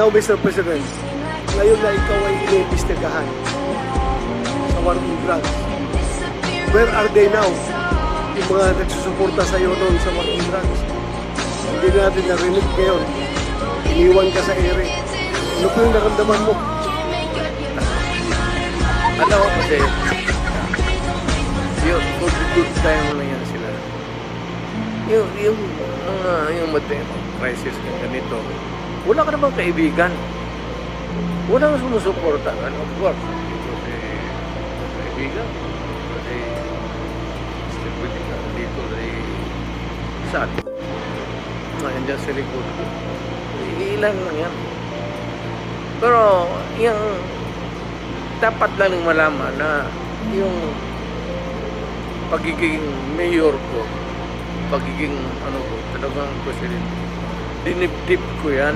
Now, Mr. President, ngayon na ikaw ay iniimbestigahan sa war on drugs, where are they now? Yung mga nagsusuporta sa iyo noon sa war on drugs. Hindi natin narinig ngayon. Iniwan ka sa ere. Ano po yung naramdaman mo? Ano ko kasi, yung good time na yan sila. Yung crisis na ganito, wala ka namang kaibigan. Wala kang sumusuporta. Of course, dito si kaibigan. Kasi, pwede ka dito si Sad. Ngayon dyan sa likod ko. Ilan lang yan. Pero, yung dapat lang malaman na yung pagiging mayor ko, pagiging ano ko, talagang presidente, dinip-dip ko yan.